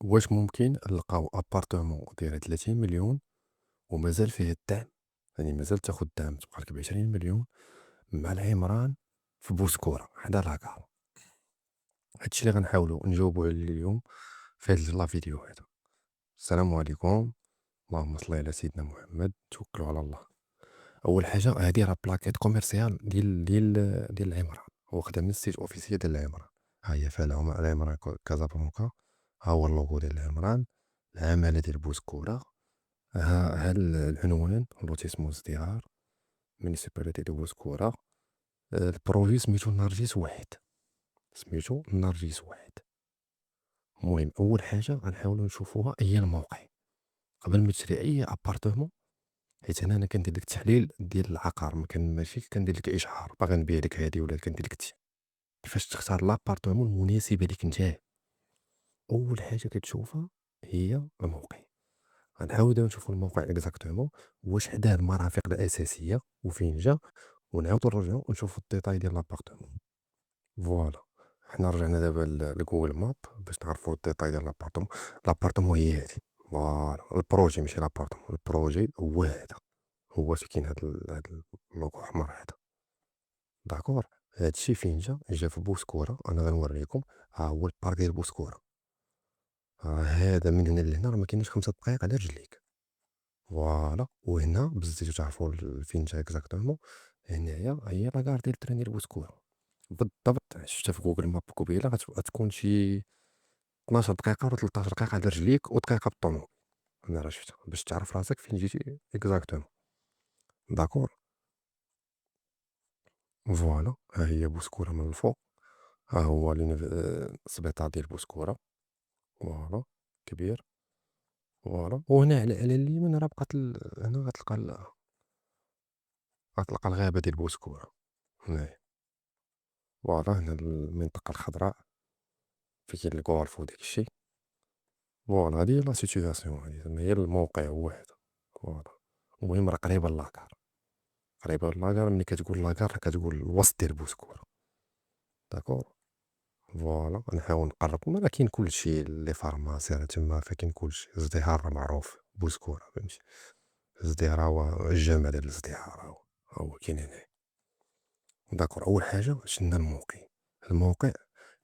واش ممكن نلقاو ابارتمون داير 30 مليون ومازال فيه الدعم؟ يعني مازال تاخد الدعم تبقى لك ب 20 مليون مع العمران في بوسكوره حدا لاكار. هادشي اللي غنحاولوا نجاوبوا عليه اليوم في هاد لا فيديو هذا. السلام عليكم، اللهم صل على سيدنا محمد، توكلوا على الله. اول حاجه هادي راه بلاكيت كوميرسيال ديال العمران، واخده من السيت اوفيسيال ديال العمران. ها هي فيها العمران كازابلانكا، ها هو اللوغو ديال العمران، العماله ديال بوسكوره، ها العنوان لوتيسمون ازدهار مونيسيباليتي دو بوسكوره. البروجي سميتو نرجس واحد، سميتو نرجس واحد. المهم اول حاجه غنحاولوا نشوفوها هي الموقع قبل ما تشري اي ابارتمون، حيت انا كندير لك التحليل ديال العقار، ما كان ماشي كندير لك اشهار باغي نبيع لك هادي ولا كندير لك كيفاش تختار لابارتمون المناسبه ليك نتا. اول حاجه كتشوفها هي الموقع. غنحاولوا نشوفوا الموقع اكزاكتومون واش حداه المرافق الاساسيه وفين جا، ونعاودوا نرجعوا نشوفوا الديتاي ديال لابارتمون. فوالا، حنا رجعنا دابا لجوجل ماب باش نعرفوا الديتاي ديال لابارتمون. لابارتمون هي هادي، فوالا البروجي ماشي لابارتمون، البروجي هو هذا، هو فين كاين هاد اللوغو احمر هذا. داكور، هادشي فين جا في بوسكوره. انا غنوريكم، ها هو البارك ديال بوسكوره. هذا من هنا لهنا راه ما كاينش 5 دقائق على رجليك. فوالا، وهنا باش تزيدو تعرفوا فين جا اكزاكتومون، هنايا هي لاكار ديال التران ديال بوسكوره بالضبط. شفتها في جوجل ماب قبيله غتكون شي 12 دقيقه ولا 13 دقيقه على رجليك ودقيقه بالطوموبيل. انا راه شفتها باش تعرف راسك فين جيتي اكزاكتومون. داكور، فوالا ها هي بوسكوره من الفوق، ها هو السبيطار ديال بوسكوره. فوالا كبير. فوالا، وهنا على اليمين راه بقات هنا غتلقى الغابه ديال بوسكوره هنايا. فوالا، هنا المنطقه الخضراء فين كاين الكولف وداك الشيء. فوالا هادي هي لا سيتوياسيون، هادي زعما هي الموقع هو هذا. فوالا، المهم راه قريبه لاكار، قريبه لاكار. ملي كتقول لاكار راه كتقول الوسط ديال بوسكوره. داكور، فوالا غنحاول نقرب. راه كاين كلشي، لي فارماسي راه تما، فكاين كلشي. ازدهار راه معروف بوسكوره، فهمتي. ازدهار هو الجامع ديال الازدهار، هو كاين هنا. داكور، اول حاجه شنا الموقع. الموقع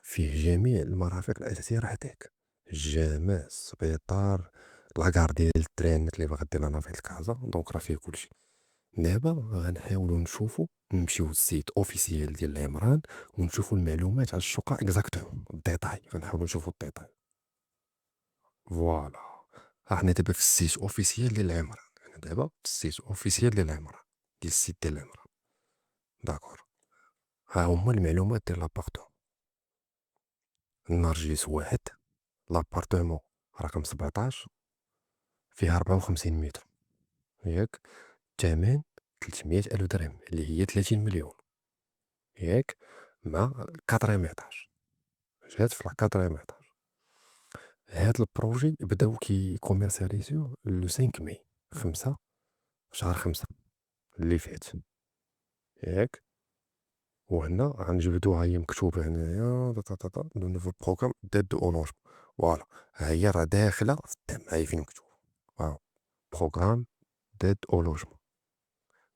فيه جميع المرافق الاساسيه راه هداك: الجامع، السبيطار، لاكار ديال الترينات اللي باغا دير نافيل كازا. دونك راه فيه كلشي. دابا غنحاولوا نشوفوا، نمشيو للسيت اوفيسيال ديال العمران ونشوفوا المعلومات على الشقه اكزاكتومون الديتاي. غنحاولوا نشوفوا الديتاي. فوالا، حنا دابا في السيت اوفيسيال ديال العمران. حنا دابا في السيت اوفيسيال ديال العمران، ديال السيت ديال العمران. داكور، ها هما المعلومات ديال لابارتمون. النرجس واحد، لابارتمون رقم 17، فيها 54 متر، ياك. الثمن 300 ألف درهم اللي هي 30 مليون، ياك، مع 4 ايطاج. جات في 4 ايطاج. هاد البروجي بداو كي كوميرسياليزيو لو 5 ماي، 5 شهر 5 اللي فات، ياك. وهنا غنجبدوها هي مكتوبة هنايا لو نوفو بروغرام ديت دو اولونجمون. فوالا، ها هي راه داخلة في الدعم، ها هي فين مكتوب، واو، بروغرام ديت او لوجمون.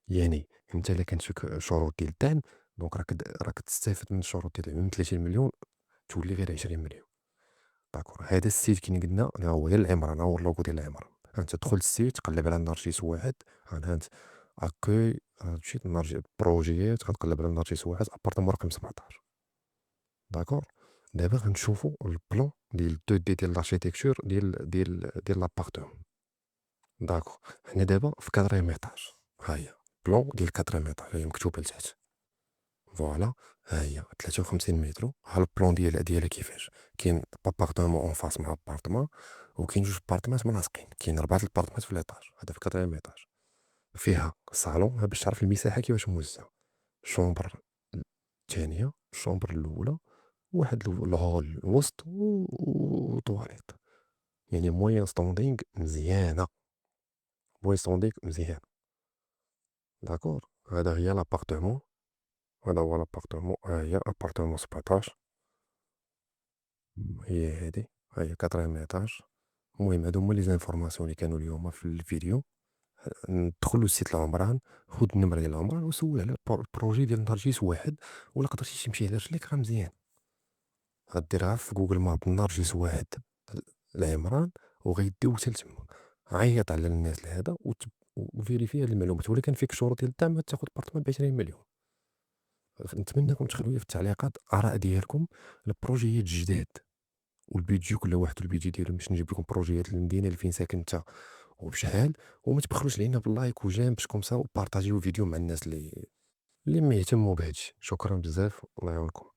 يعني انت الا كانت فيك شروط ديال الدعم، دونك راك تستافد من الشروط ديال من 30 مليون تولي غير 20 مليون. داكور، هذا السيت كي قلنا هو ديال العمران، هو اللوغو ديال العمران. انت تدخل السيت تقلب على نرجس واحد، ها انت اكوي، مشيت نرجع بروجيات، غتقلب على نرجس واحد ابارتمون رقم 17. داكور، دابا غنشوفوا البلان ديال 2 دي ديال الاركيتكتور ديال لابارتمون. داكور، حنا دابا في 4 ايطاج. ها هي بلان ديال 4 ايطاج، هي مكتوبه لتحت. فوالا، ها هي 53 متر. ها البلان ديالها كيفاش: كاين ابارتمون اون فاس مع ابارتمون، وكاين جوج بارتمات ملاصقين. كاين 4 الابارتمات في ليطاج هذا في 4 ايطاج. فيها صالون، باش تعرف المساحه كيفاش موزعه: شومبر الثانيه، الشومبر الاولى، واحد الهول الوسط وطواليت. يعني موين ستوندينغ مزيانه، موين ستوندينغ مزيان. داكور، هذا هي لابارتمون، هذا هو لابارتمون. ها هي ابارتمون 17، هي هادي. ها هي 4 ايطاج. المهم هادو هما لي زانفورماسيون اللي كانوا اليوم في الفيديو. دخل للسيت العمران، خذ النمرة ديال العمران وسول على البروجي ديال نرجس واحد، ولا قدرتي تمشي على رجليك راه مزيان. غديرها في جوجل ماب نرجس واحد العمران، وغيديو حتى لتما. عيط على الناس لهذا وفيريفي هاد المعلومات، ولكن فيك شروط ديال الدعم تاخذ بارتمان ب 20 مليون. نتمنىكم تخليو لي في التعليقات اراء ديالكم البروجيات الجداد والبيديو، كل واحد والبيديو ديالو باش نجيب لكم بروجيات المدينه اللي فين ساكن انت وبشحال. وما تبخلوش علينا باللايك وجيم باش كومسا، وبارطاجيو الفيديو مع الناس اللي مهتموا بهادشي. شكرا بزاف، الله يعاونكم.